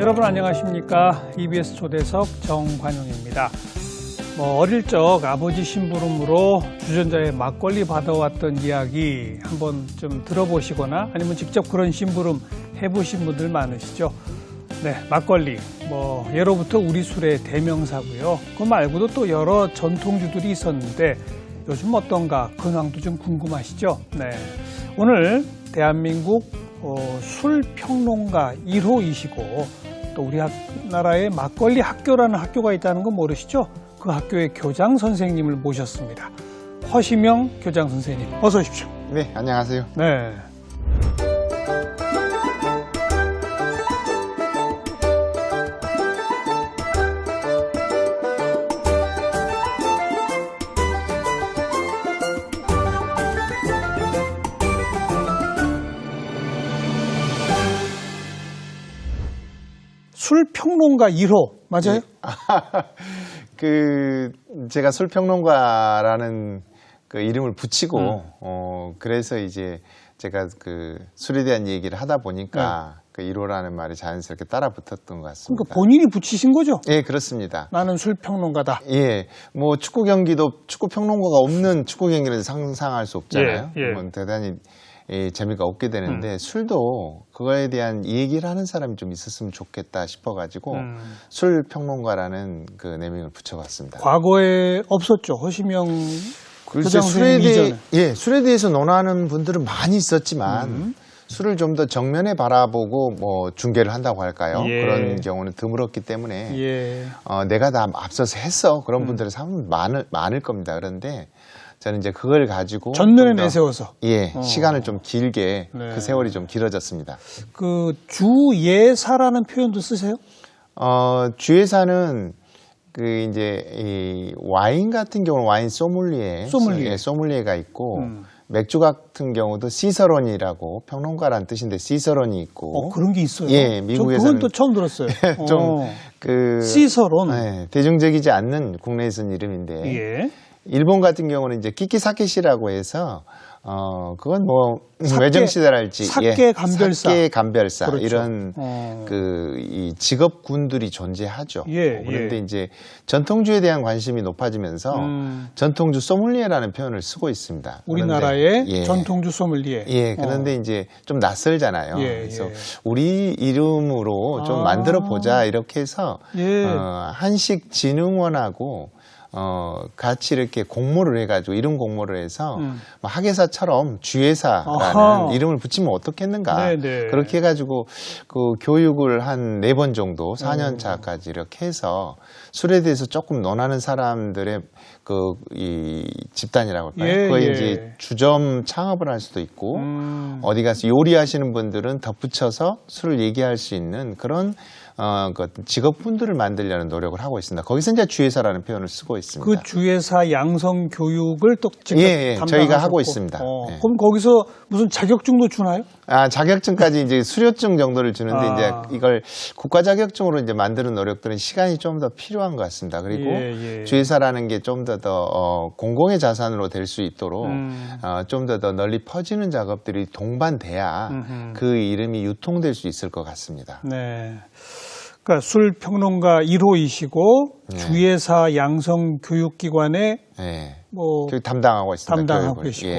여러분 안녕하십니까? EBS 초대석 정관용입니다. 어릴 적 아버지 심부름으로 주전자에 막걸리 받아왔던 이야기 한번 좀 들어보시거나 아니면 직접 그런 심부름 해보신 분들 많으시죠? 네, 막걸리 예로부터 우리 술의 대명사고요. 그거 말고도 또 여러 전통주들이 있었는데 요즘 어떤가 근황도 좀 궁금하시죠? 네, 오늘 대한민국 술평론가 1호이시고 또 우리나라에 막걸리 학교라는 학교가 있다는 거 모르시죠? 그 학교의 교장 선생님을 모셨습니다. 허시명 교장 선생님, 어서 오십시오. 네, 안녕하세요. 네. 술평론가 1호 맞아요? 제가 술평론가라는 그 이름을 붙이고 그래서 이제 제가 술에 대한 얘기를 하다 보니까 그 1호라는 말이 자연스럽게 따라 붙었던 것 같습니다. 그러니까 본인이 붙이신 거죠? 예, 그렇습니다. 나는 술평론가다. 예, 축구 경기도 축구 평론가가 없는 축구 경기를 상상할 수 없잖아요. 예. 대단히 재미가 없게 되는데 술도 그거에 대한 얘기를 하는 사람이 좀 있었으면 좋겠다 싶어가지고 술 평론가라는 그 네이밍을 붙여봤습니다. 과거에 없었죠. 허시명 글쎄 술에 대해서 논하는 분들은 많이 있었지만 술을 좀 더 정면에 바라보고 중계를 한다고 할까요? 예. 그런 경우는 드물었기 때문에 예. 내가 다 앞서서 했어 그런 분들은 상당히 많을 겁니다. 그런데 저는 이제 그걸 가지고 전면에 내세워서 시간을 좀 길게 네. 그 세월이 좀 길어졌습니다. 그 주예사라는 표현도 쓰세요? 주예사는 이 와인 같은 경우는 와인 소믈리에가 있고 맥주 같은 경우도 시서론이라고 평론가라는 뜻인데 시서론이 있고 그런 게 있어요. 예, 미국에서는 그건 또 처음 들었어요. 시서론. 대중적이지 않는 국내에서는 이름인데 예. 일본 같은 경우는 이제 키키사케시라고 해서 그건 외정시대랄지 사케 감별사 그렇죠. 이런 이 직업군들이 존재하죠. 그런데 이제 전통주에 대한 관심이 높아지면서 전통주 소믈리에라는 표현을 쓰고 있습니다. 우리나라의 전통주 소믈리에. 예, 그런데 이제 좀 낯설잖아요. 그래서 우리 이름으로 좀 만들어 보자 이렇게 해서 한식진흥원하고 같이 이렇게 공모를 해가지고 이름 공모를 해서 학예사처럼 주예사라는 이름을 붙이면 어떻겠는가. 그렇게 해가지고 그 교육을 한 4번 정도 4년 차까지 이렇게 해서 술에 대해서 조금 논하는 사람들의 이 집단이라고 할까요? 그거 이제 주점 창업을 할 수도 있고 어디 가서 요리하시는 분들은 덧붙여서 술을 얘기할 수 있는 그런 직업군들을 만들려는 노력을 하고 있습니다. 거기서 이제 주예사라는 표현을 쓰고 있습니다. 그 주예사 양성 교육을 또 직접 담당하셨고 저희가 하고 있습니다. 그럼 거기서 무슨 자격증도 주나요? 자격증까지 이제 수료증 정도를 주는데 이제 이걸 국가 자격증으로 이제 만드는 노력들은 시간이 좀 더 필요한 것 같습니다. 그리고 주예사라는 게 좀 더 공공의 자산으로 될 수 있도록 좀 더 널리 퍼지는 작업들이 동반돼야 그 이름이 유통될 수 있을 것 같습니다. 네. 그러니까 술 평론가 1호이시고 주예사 양성 교육기관에 교육 담당하고 있습니다. 담당하고 계시고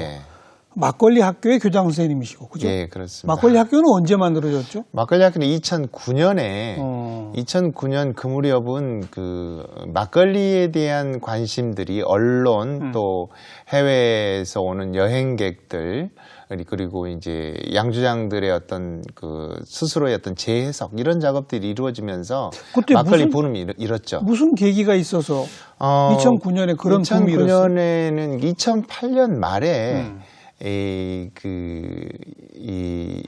막걸리 학교의 교장 선생님이시고 그죠? 예, 그렇습니다. 막걸리 학교는 언제 만들어졌죠? 막걸리 학교는 2009년에 2009년 그 무렵은 막걸리에 대한 관심들이 언론 또 해외에서 오는 여행객들 그리고 이제 양주장들의 어떤 스스로의 어떤 재해석 이런 작업들이 이루어지면서 막걸리 붐이 일었죠. 무슨 계기가 있어서 2009년에 그런 붐이 일었어요? 2009년에는 2008년 말에 이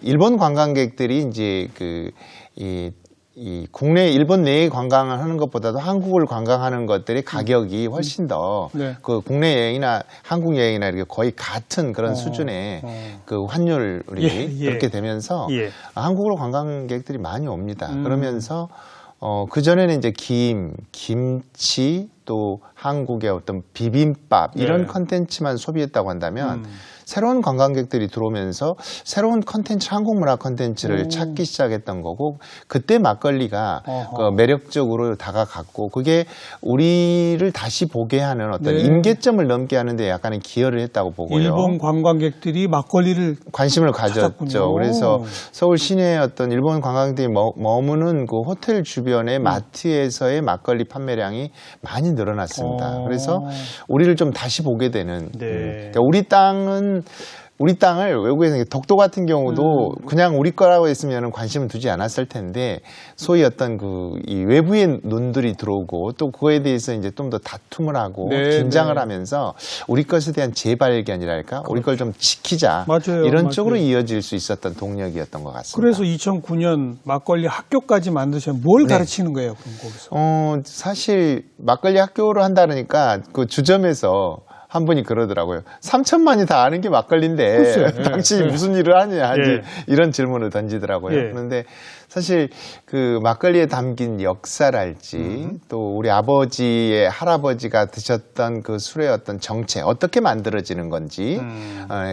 일본 관광객들이 이제 이 국내 일본 내에 관광을 하는 것보다도 한국을 관광하는 것들의 가격이 훨씬 더 그 국내 여행이나 한국 여행이나 이렇게 거의 같은 그런 수준의 그 환율이 그렇게 되면서 한국으로 관광객들이 많이 옵니다. 그러면서 그전에는 이제 김치 또 한국의 어떤 비빔밥 이런 컨텐츠만 소비했다고 한다면 새로운 관광객들이 들어오면서 새로운 컨텐츠, 한국 문화 컨텐츠를 찾기 시작했던 거고, 그때 막걸리가 그 매력적으로 다가갔고, 그게 우리를 다시 보게 하는 어떤 네. 임계점을 넘게 하는데 약간의 기여를 했다고 보고요. 일본 관광객들이 막걸리를 관심을 가졌죠. 찾았군요. 그래서 서울 시내에 어떤 일본 관광객들이 머무는 그 호텔 주변의 마트에서의 막걸리 판매량이 많이 늘어났습니다. 그래서 우리를 좀 다시 보게 되는. 네. 그러니까 우리 땅을 외국에서 독도 같은 경우도 그냥 우리 거라고 했으면 관심을 두지 않았을 텐데, 소위 어떤 이 외부의 눈들이 들어오고 또 그거에 대해서 이제 좀 더 다툼을 하고 네, 긴장을 네. 하면서 우리 것에 대한 재발견이랄까, 우리 걸 좀 지키자, 맞아요, 이런 맞아요. 쪽으로 이어질 수 있었던 동력이었던 것 같습니다. 그래서 2009년 막걸리 학교까지 만드셔서 뭘 네. 가르치는 거예요, 그럼 거기서? 사실 막걸리 학교를 한다니까 그 주점에서 한 분이 그러더라고요. 3천만이 다 아는 게 막걸리인데 글쎄, 당신이 예. 무슨 일을 하냐, 예. 이런 질문을 던지더라고요. 예. 그런데 사실 그 막걸리에 담긴 역사랄지 또 우리 아버지의 할아버지가 드셨던 그 술의 어떤 정체, 어떻게 만들어지는 건지,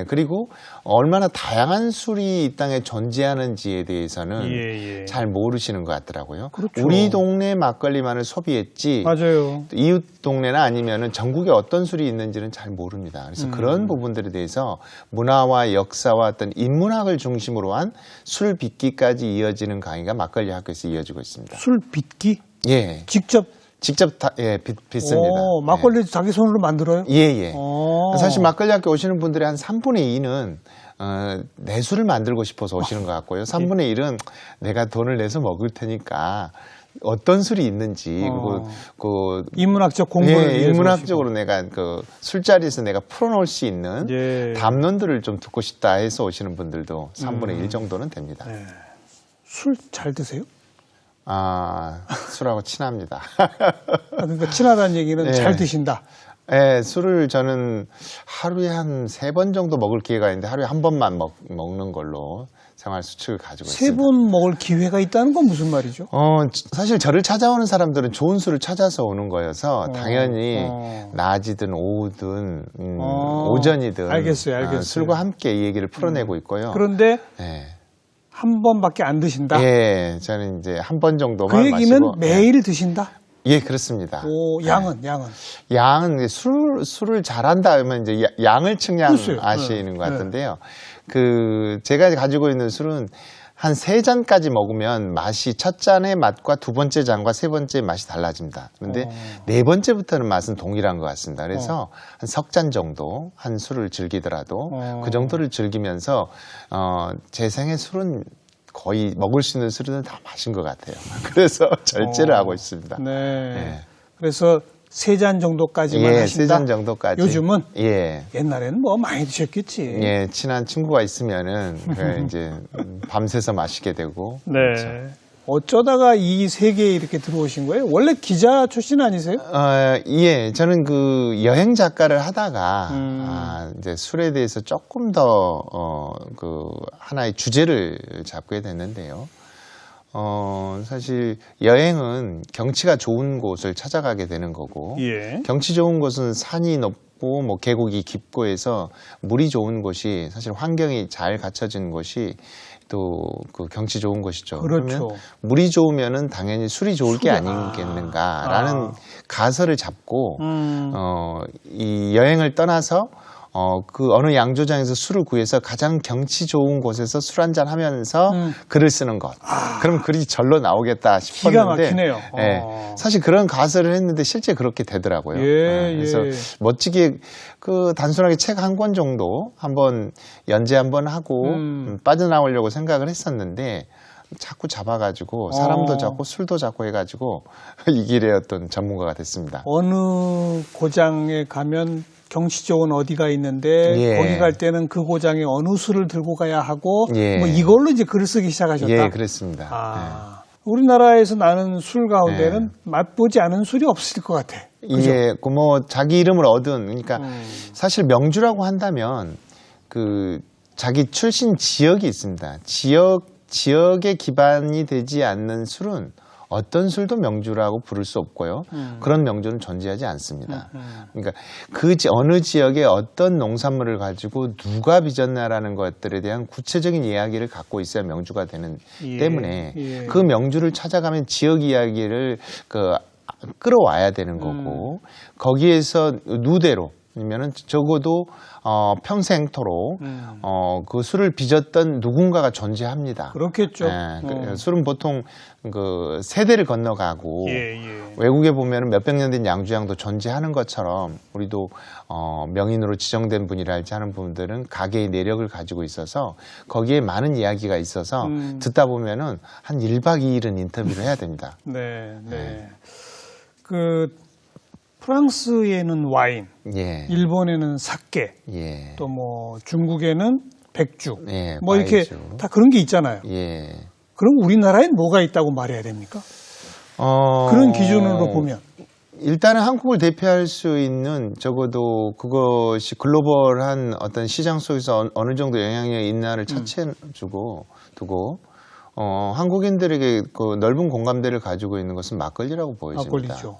그리고 얼마나 다양한 술이 이 땅에 존재하는지에 대해서는 예. 잘 모르시는 것 같더라고요. 그렇죠. 우리 동네 막걸리만을 소비했지, 맞아요. 이웃 동네나 아니면은 전국에 어떤 술이 있는지는 잘 모릅니다. 그래서 그런 부분들에 대해서 문화와 역사와 어떤 인문학을 중심으로 한 술 빚기까지 이어지는 강의가 막걸리 학교에서 이어지고 있습니다. 술 빚기? 예. 직접 직접 빚습니다. 막걸리 자기 손으로 만들어요? 예. 오. 사실 막걸리 학교 오시는 분들의 한 3분의 2는 내 술을 만들고 싶어서 오시는 것 같고요. 3분의 1은 내가 돈을 내서 먹을 테니까 어떤 술이 있는지, 그리고 인문학적 공부를 위해서 인문학적으로 내가 그 술자리에서 내가 풀어놓을 수 있는 예. 담론들을 좀 듣고 싶다 해서 오시는 분들도 3분의 1 정도는 됩니다. 네. 술 잘 드세요? 술하고 친합니다. 그러니까 친하다는 얘기는 네. 잘 드신다. 네, 술을 저는 하루에 한 3번 정도 먹을 기회가 있는데 하루에 한 번만 먹는 걸로 생활 수칙을 가지고 있습니다. 3번 먹을 기회가 있다는 건 무슨 말이죠? 사실 저를 찾아오는 사람들은 좋은 술을 찾아서 오는 거여서 당연히 낮이든 오후든 오전이든 알겠어요. 술과 함께 이 얘기를 풀어내고 있고요. 그런데 한 번밖에 안 드신다? 예, 저는 이제 한 번 정도만 그 얘기는 마시고, 매일 드신다? 예, 그렇습니다. 양은? 양은 술을 잘한다 하면 이제 양을 측량하시는 것 같은데요. 제가 가지고 있는 술은 한 3잔까지 먹으면 맛이 첫 잔의 맛과 두 번째 잔과 세 번째 맛이 달라집니다. 그런데 네 번째부터는 맛은 동일한 것 같습니다. 그래서 한 석 잔 정도 한 술을 즐기더라도 그 정도를 즐기면서 제 생애 술은 거의 먹을 수 있는 술은 다 마신 것 같아요. 그래서 절제를 하고 있습니다. 네. 그래서 3잔 정도까지만 하신다? 3잔 정도까지. 요즘은? 예. 옛날에는 뭐 많이 드셨겠지. 예, 친한 친구가 있으면은 이제 밤새서 마시게 되고. 네. 그렇죠. 어쩌다가 이 세계에 이렇게 들어오신 거예요? 원래 기자 출신 아니세요? 예, 저는 그 여행 작가를 하다가 이제 술에 대해서 조금 더 하나의 주제를 잡게 됐는데요. 사실 여행은 경치가 좋은 곳을 찾아가게 되는 거고, 예. 경치 좋은 곳은 산이 높고 뭐 계곡이 깊고 해서 물이 좋은 곳이, 사실 환경이 잘 갖춰진 곳이 또 그 경치 좋은 곳이죠. 그렇죠. 그러면 물이 좋으면은 당연히 술이 좋을 게 아니겠는가라는 가설을 잡고 이 여행을 떠나서 그 어느 양조장에서 술을 구해서 가장 경치 좋은 곳에서 술 한잔 하면서 글을 쓰는 것. 그럼 글이 절로 나오겠다 싶었는데. 기가 막히네요. 예, 사실 그런 가설을 했는데 실제 그렇게 되더라고요. 그래서 멋지게 단순하게 책 한 권 정도 한번 연재 한번 하고 빠져나오려고 생각을 했었는데 자꾸 잡아가지고 사람도 잡고 술도 잡고 해가지고 이 길의 어떤 전문가가 됐습니다. 어느 고장에 가면 경치 좋은 어디가 있는데 거기 갈 때는 그 고장에 어느 술을 들고 가야 하고 뭐 이걸로 이제 글을 쓰기 시작하셨다. 예, 그렇습니다. 우리나라에서 나는 술 가운데는 맛보지 않은 술이 없을 것 같아. 그죠? 예, 뭐 자기 이름을 얻은, 그러니까 사실 명주라고 한다면 그 자기 출신 지역이 있습니다. 지역에 기반이 되지 않는 술은 어떤 술도 명주라고 부를 수 없고요. 그런 명주는 존재하지 않습니다. 그러니까 그 어느 지역에 어떤 농산물을 가지고 누가 빚었나라는 것들에 대한 구체적인 이야기를 갖고 있어야 명주가 되는 때문에 그 명주를 찾아가면 지역 이야기를 끌어와야 되는 거고 거기에서 누대로 아니면은 적어도 평생토록 그 술을 빚었던 누군가가 존재합니다. 그렇겠죠. 술은 보통 그 세대를 건너가고 외국에 보면은 몇백 년 된 양주장도 존재하는 것처럼 우리도 명인으로 지정된 분이랄지 하는 분들은 가게의 내력을 가지고 있어서 거기에 많은 이야기가 있어서 듣다 보면은 한 1박 2일은 인터뷰를 해야 됩니다. 네. 프랑스에는 와인, 일본에는 사케, 또 뭐 중국에는 백주, 뭐 이렇게 다 그런 게 있잖아요. 그럼 우리나라엔 뭐가 있다고 말해야 됩니까? 그런 기준으로 보면. 일단은 한국을 대표할 수 있는 적어도 그것이 글로벌한 어떤 시장 속에서 어느 정도 영향력이 있나를 차치해주고 두고 한국인들에게 그 넓은 공감대를 가지고 있는 것은 막걸리라고 보여집니다. 막걸리죠.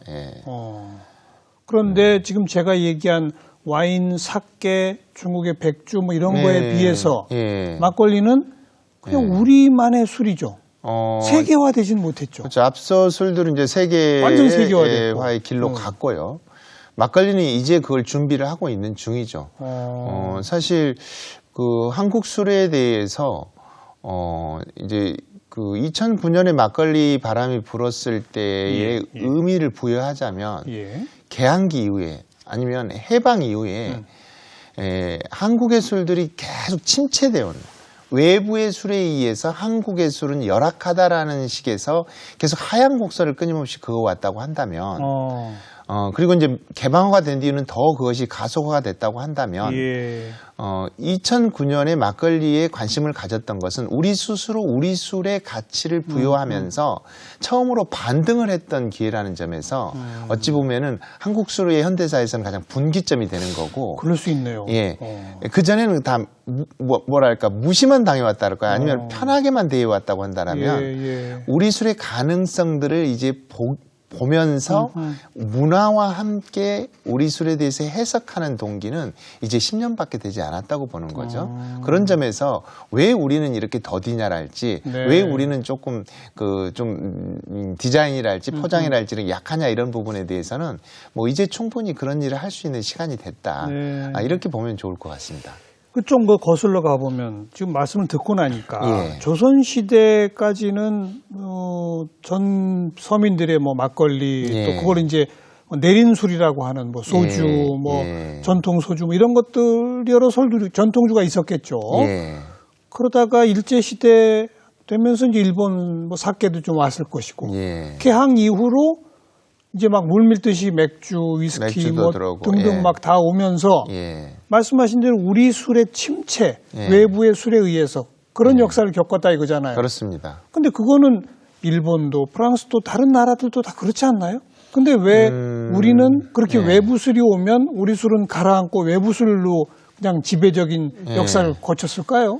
그런데 지금 제가 얘기한 와인, 사케, 중국의 백주 뭐 이런 거에 비해서 막걸리는 그냥 우리만의 술이죠. 세계화되지는 못했죠. 그렇죠. 앞서 술들은 이제 완전 세계화의 길로 갔고요. 막걸리는 이제 그걸 준비를 하고 있는 중이죠. 사실 그 한국 술에 대해서 이제 그 2009년에 막걸리 바람이 불었을 때의 의미를 부여하자면 개항기 이후에 아니면 해방 이후에 한국의 술들이 계속 침체되어 온 외부의 술에 의해서 한국의 술은 열악하다라는 식에서 계속 하향 곡선을 끊임없이 그어왔다고 한다면 그리고 이제 개방화가 된 뒤에는 더 그것이 가속화가 됐다고 한다면 2009년에 막걸리에 관심을 가졌던 것은 우리 스스로 우리 술의 가치를 부여하면서 처음으로 반등을 했던 기회라는 점에서 어찌 보면은 한국 술의 현대사에서는 가장 분기점이 되는 거고. 그럴 수 있네요. 그 전에는 다 뭐랄까 무시만 당해왔다 할까요? 아니면 편하게만 대해왔다고 한다면 우리 술의 가능성들을 이제 보면서 문화와 함께 우리 술에 대해서 해석하는 동기는 이제 10년밖에 되지 않았다고 보는 거죠. 그런 점에서 왜 우리는 이렇게 더디냐랄지 왜 우리는 조금 좀 디자인이랄지 포장이랄지는 약하냐 이런 부분에 대해서는 뭐 이제 충분히 그런 일을 할 수 있는 시간이 됐다. 이렇게 보면 좋을 것 같습니다. 좀 거슬러 가보면 지금 말씀을 듣고 나니까 조선시대까지는 전 서민들의 뭐 막걸리 또 그걸 이제 내린 술이라고 하는 뭐 소주 뭐 전통 소주 뭐 이런 것들 여러 설들이 전통주가 있었겠죠. 그러다가 일제시대 되면서 이제 일본 뭐 사케도 좀 왔을 것이고 개항 이후로 이제 막 물밀듯이 맥주, 위스키 뭐 등등 막 다 오면서 말씀하신 대로 우리 술의 침체, 외부의 술에 의해서 그런 역사를 겪었다 이거잖아요. 그렇습니다. 근데 그거는 일본도 프랑스도 다른 나라들도 다 그렇지 않나요? 근데 왜 우리는 그렇게 외부 술이 오면 우리 술은 가라앉고 외부 술로 그냥 지배적인 역사를 거쳤을까요?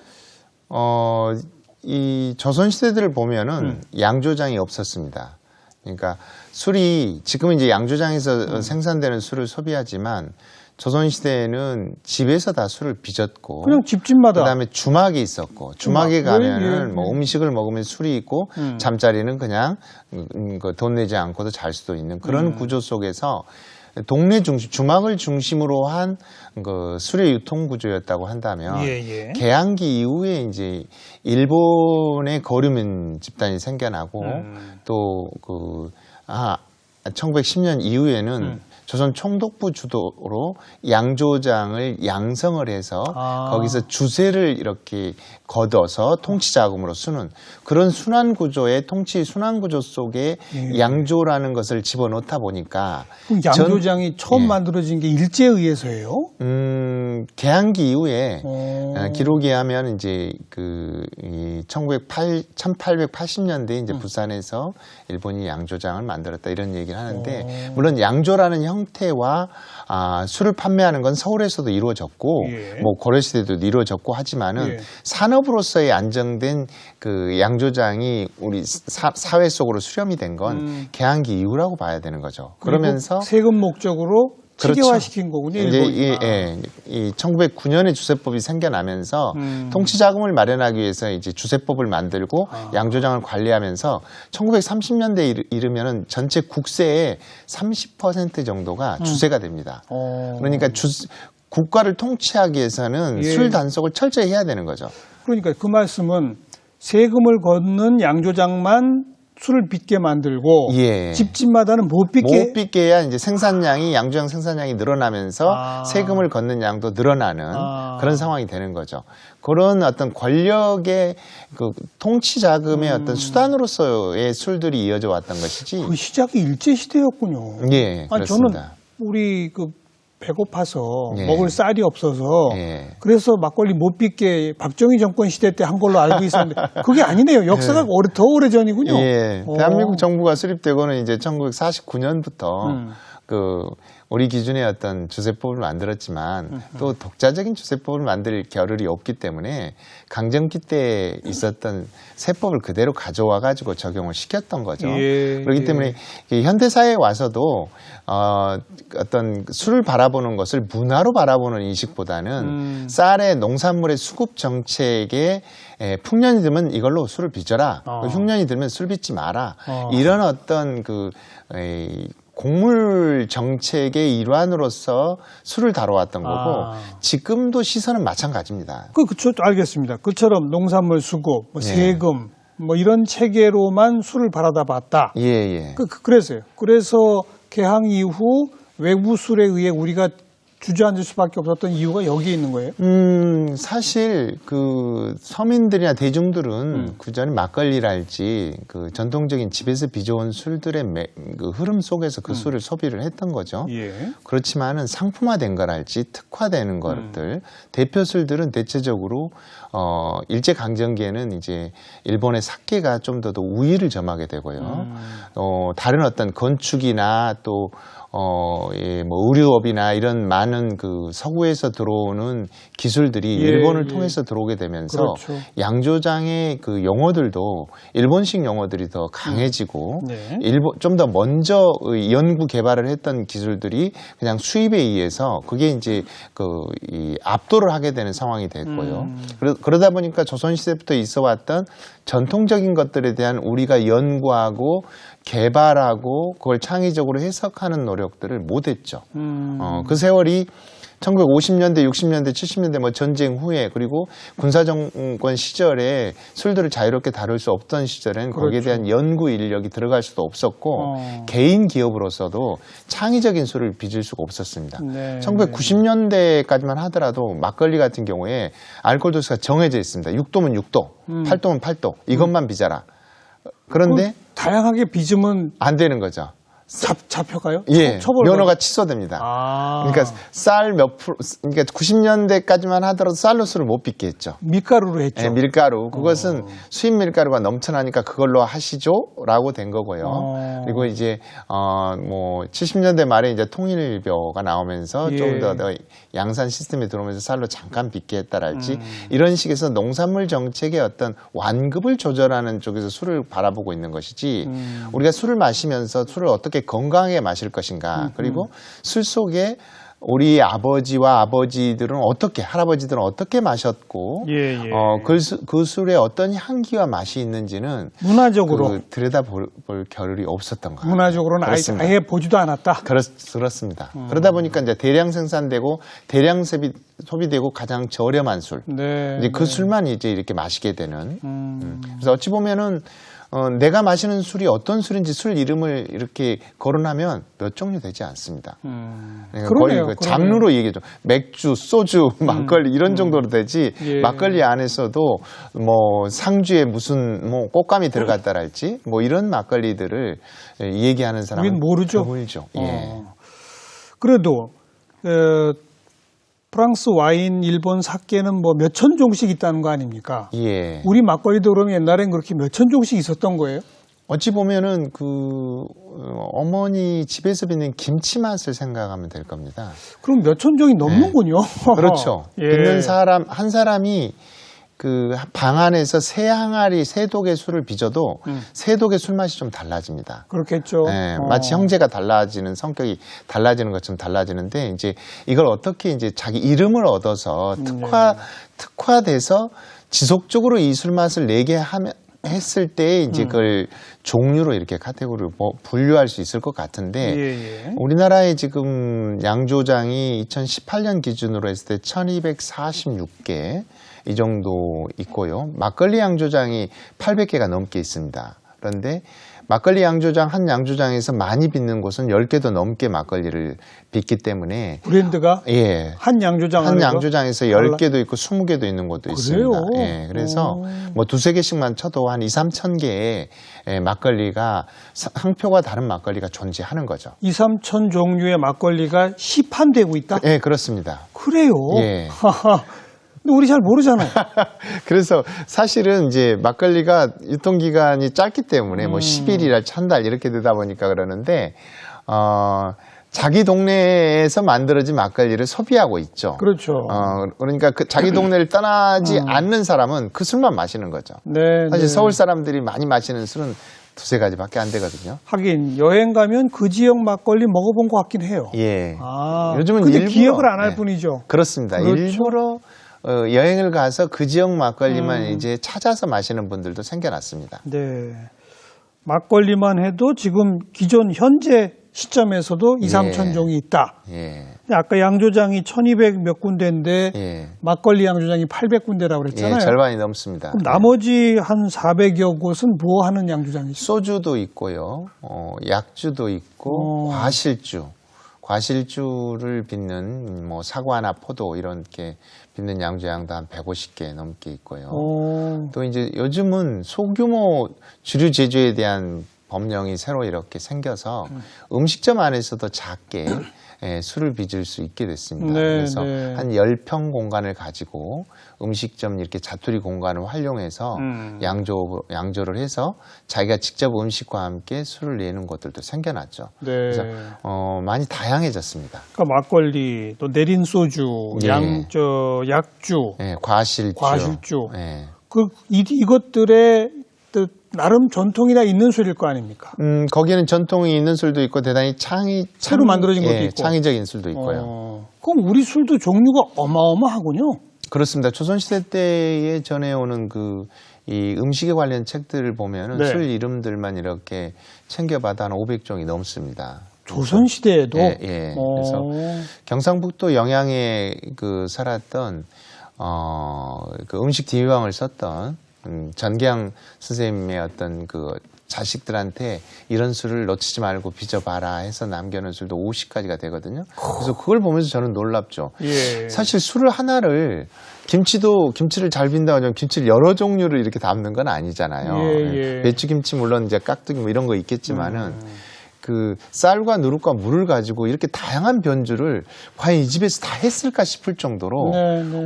이 조선시대들을 보면은 양조장이 없었습니다. 그러니까 술이 지금은 이제 양조장에서 생산되는 술을 소비하지만 조선시대에는 집에서 다 술을 빚었고 그냥 집집마다 그다음에 주막이 있었고 주막에 가면은 뭐 음식을 먹으면 술이 있고 잠자리는 그냥 돈 내지 않고도 잘 수도 있는 그런 구조 속에서 동네 중심 주막을 중심으로 한 그 술의 유통 구조였다고 한다면 개항기 이후에 이제 일본의 거류민 집단이 생겨나고 또 1910년 이후에는 조선 총독부 주도로 양조장을 양성을 해서 거기서 주세를 이렇게 걷어서 통치 자금으로 쓰는 그런 순환 구조의 통치 순환 구조 속에 양조라는 것을 집어넣다 보니까 그럼 양조장이 처음 만들어진 게 일제에 의해서예요? 개항기 이후에 기록에 하면 이제 이 1880년대 이제 부산에서 일본이 양조장을 만들었다 이런 얘기를 하는데 물론 양조라는 형태와 술을 판매하는 건 서울에서도 이루어졌고 뭐 고려시대도 이루어졌고 하지만은 산업으로서의 안정된 그 양조장이 우리 사회 속으로 수렴이 된 건 개항기 이후라고 봐야 되는 거죠. 그러면서 세금 목적으로 체계화시킨 거군요. 이제 이 1909년에 주세법이 생겨나면서 통치 자금을 마련하기 위해서 이제 주세법을 만들고 양조장을 관리하면서 1930년대에 이르면은 전체 국세의 30% 정도가 주세가 됩니다. 그러니까 국가를 통치하기 위해서는 술 단속을 철저히 해야 되는 거죠. 그러니까 그 말씀은 세금을 걷는 양조장만 술을 빚게 만들고 집집마다는 못 빚게 해야 이제 생산량이 양조장 생산량이 늘어나면서 세금을 걷는 양도 늘어나는 그런 상황이 되는 거죠. 그런 어떤 권력의 그 통치 자금의 어떤 수단으로서의 술들이 이어져 왔던 것이지. 그 시작이 일제 시대였군요. 예, 그렇습니다. 저는 우리 배고파서 먹을 쌀이 없어서 그래서 막걸리 못 빚게 박정희 정권 시대 때 한 걸로 알고 있었는데 그게 아니네요. 역사가 더 오래전이군요. 대한민국 정부가 수립되고는 이제 1949년부터 우리 기준의 어떤 주세법을 만들었지만 또 독자적인 주세법을 만들 겨를이 없기 때문에 강점기 때 있었던 세법을 그대로 가져와 가지고 적용을 시켰던 거죠. 그렇기 때문에 현대사회에 와서도 어떤 술을 바라보는 것을 문화로 바라보는 인식보다는 쌀의 농산물의 수급 정책에 풍년이 들면 이걸로 술을 빚어라. 흉년이 들면 술 빚지 마라. 이런 어떤 곡물 정책의 일환으로서 술을 다뤄왔던 거고 지금도 시선은 마찬가지입니다. 알겠습니다. 그처럼 농산물 수급, 세금 이런 체계로만 술을 바라다 봤다. 그래서 개항 이후 외부 술에 의해 우리가 주저앉을 수밖에 없었던 이유가 여기에 있는 거예요? 사실 서민들이나 대중들은 그전에 막걸리랄지 전통적인 집에서 빚어온 술들의 흐름 속에서 그 술을 소비를 했던 거죠. 그렇지만은 상품화된 거랄지 특화되는 것들 대표 술들은 대체적으로 일제 강점기에는 이제 일본의 사케가 좀 더 우위를 점하게 되고요. 다른 어떤 건축이나 또 의류업이나 이런 많은 서구에서 들어오는 기술들이 일본을 통해서 들어오게 되면서 양조장의 용어들도 일본식 용어들이 더 강해지고 좀 더 먼저 연구 개발을 했던 기술들이 그냥 수입에 의해서 그게 이제 압도를 하게 되는 상황이 됐고요. 그러다 보니까 조선시대부터 있어 왔던 전통적인 것들에 대한 우리가 연구하고 개발하고 그걸 창의적으로 해석하는 노력들을 못했죠. 그 세월이 1950년대, 60년대, 70년대 전쟁 후에 그리고 군사정권 시절에 술들을 자유롭게 다룰 수 없던 시절엔 거기에 대한 연구 인력이 들어갈 수도 없었고 개인 기업으로서도 창의적인 술을 빚을 수가 없었습니다. 1990년대까지만 하더라도 막걸리 같은 경우에 알코올 도수가 정해져 있습니다. 6도면 6도, 8도면 8도 이것만 빚어라. 그런데 다양하게 빚으면 안 되는 거죠. 잡혀가요? 면허가 취소됩니다. 그러니까 쌀 몇 프로, 그러니까 90년대까지만 하더라도 쌀로 술을 못 빚게 했죠. 밀가루로 했죠. 밀가루. 그것은 수입 밀가루가 넘쳐나니까 그걸로 하시죠라고 된 거고요. 그리고 이제 70년대 말에 이제 통일벼가 나오면서 좀 더 양산 시스템에 들어오면서 쌀로 잠깐 빚게 했다랄지 이런 식에서 농산물 정책의 어떤 완급을 조절하는 쪽에서 술을 바라보고 있는 것이지 우리가 술을 마시면서 술을 어떻게 건강하게 마실 것인가 그리고 술 속에 우리 아버지와 아버지들은 할아버지들은 어떻게 마셨고 그 술에 어떤 향기와 맛이 있는지는 문화적으로 들여다볼 겨를이 없었던 거예요. 문화적으로는 아예 보지도 않았다. 그렇습니다. 그러다 보니까 이제 대량 생산되고 대량 소비되고 가장 저렴한 술, 이제 그 술만 이제 이렇게 마시게 되는. 그래서 어찌 보면은 내가 마시는 술이 어떤 술인지 술 이름을 이렇게 거론하면 몇 종류 되지 않습니다. 그러네요. 거의 장르로 얘기해줘. 맥주, 소주, 막걸리 이런 정도로 되지. 막걸리 안에서도 상주에 무슨 꽃감이 들어갔다랄지 이런 막걸리들을 얘기하는 사람은 모르죠. 드물죠. 그래도 프랑스 와인, 일본 사케는 뭐 몇천 종씩 있다는 거 아닙니까? 예. 우리 막걸리도 그러면 옛날엔 그렇게 몇천 종씩 있었던 거예요? 어찌 보면은 어머니 집에서 빚는 김치 맛을 생각하면 될 겁니다. 그럼 몇천 종이 넘는군요. 그렇죠. 예. 빚는 사람 한 사람이 그 방 안에서 세 항아리 세 독의 술을 빚어도 세 독의 술 맛이 좀 달라집니다. 그렇겠죠. 네, 마치 형제가 달라지는 성격이 달라지는 것처럼 달라지는데 이제 이걸 어떻게 이제 자기 이름을 얻어서 특화돼서 지속적으로 이 술 맛을 내게 했을 때 이제 그걸 종류로 이렇게 카테고리로 분류할 수 있을 것 같은데 예. 우리나라에 지금 양조장이 2018년 기준으로 했을 때 1246개 이 정도 있고요. 막걸리 양조장이 800개가 넘게 있습니다. 그런데 막걸리 양조장 한 양조장에서 많이 빚는 곳은 10개도 넘게 막걸리를 빚기 때문에 브랜드가 예. 한 양조장에서 10개도 있고 20개도 있는 곳도 그래요? 있습니다. 예. 그래서 뭐 두세 개씩만 쳐도 한 2, 3천 개의 막걸리가 상표가 다른 막걸리가 존재하는 거죠. 2, 3천 종류의 막걸리가 시판되고 있다? 예, 그렇습니다. 그래요? 예. 근데 우리 잘 모르잖아요. 그래서 사실은 이제 막걸리가 유통기간이 짧기 때문에 뭐 10일이라 천달 이렇게 되다 보니까 그러는데, 자기 동네에서 만들어진 막걸리를 소비하고 있죠. 그렇죠. 그러니까 자기 동네를 떠나지 않는 사람은 그 술만 마시는 거죠. 네. 사실 서울 사람들이 많이 마시는 술은 두세 가지밖에 안 되거든요. 하긴 여행 가면 그 지역 막걸리 먹어본 것 같긴 해요. 예. 요즘은 근데 기억을 안 할 뿐이죠. 그렇습니다. 그렇죠? 일부러 여행을 가서 그 지역 막걸리만 이제 찾아서 마시는 분들도 생겨났습니다. 네. 막걸리만 해도 지금 기존 현재 시점에서도 2, 3천 종이 있다. 예. 아까 양조장이 1200 몇 군데인데 막걸리 양조장이 800군데라고 그랬잖아요. 예, 절반이 넘습니다. 그럼 나머지 한 400여 곳은 뭐 하는 양조장이죠? 소주도 있고요. 약주도 있고 과실주를 빚는 뭐 사과나 포도 이렇게 빚는 양조장도 한 150개 넘게 있고요. 또 이제 요즘은 소규모 주류 제조에 대한 법령이 새로 이렇게 생겨서 음식점 안에서도 작게 술을 빚을 수 있게 됐습니다. 그래서 한 10평 공간을 가지고 음식점 이렇게 자투리 공간을 활용해서 양조를 해서 자기가 직접 음식과 함께 술을 내는 것들도 생겨났죠. 그래서 많이 다양해졌습니다. 그러니까 막걸리, 또 내린 소주, 약주, 과실주. 이것들의 나름 전통이나 있는 술일 거 아닙니까? 거기에는 전통이 있는 술도 있고 대단히 새로 만들어진 것도 있고 창의적인 술도 있고요. 그럼 우리 술도 종류가 어마어마하군요. 그렇습니다. 조선시대 때에 전해오는 이 음식에 관련 책들을 보면은 술 이름들만 이렇게 챙겨봐도 한 500종이 넘습니다. 조선시대에도? 예. 그래서 경상북도 영양에 살았던, 음식 디위왕을 썼던, 전계양 선생님의 어떤 자식들한테 이런 술을 놓치지 말고 빚어봐라 해서 남겨놓은 술도 50가지가 되거든요. 그래서 그걸 보면서 저는 놀랍죠. 사실 술을 하나를 김치를 잘 빈다고 하면 김치를 여러 종류를 이렇게 담는 건 아니잖아요. 배추김치 물론 이제 깍두기 뭐 이런 거 있겠지만은 쌀과 누룩과 물을 가지고 이렇게 다양한 변주를 과연 이 집에서 다 했을까 싶을 정도로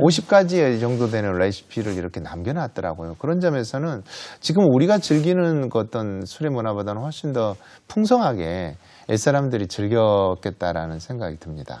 50가지 정도 되는 레시피를 이렇게 남겨놨더라고요. 그런 점에서는 지금 우리가 즐기는 어떤 술의 문화보다는 훨씬 더 풍성하게 옛사람들이 즐겼겠다라는 생각이 듭니다.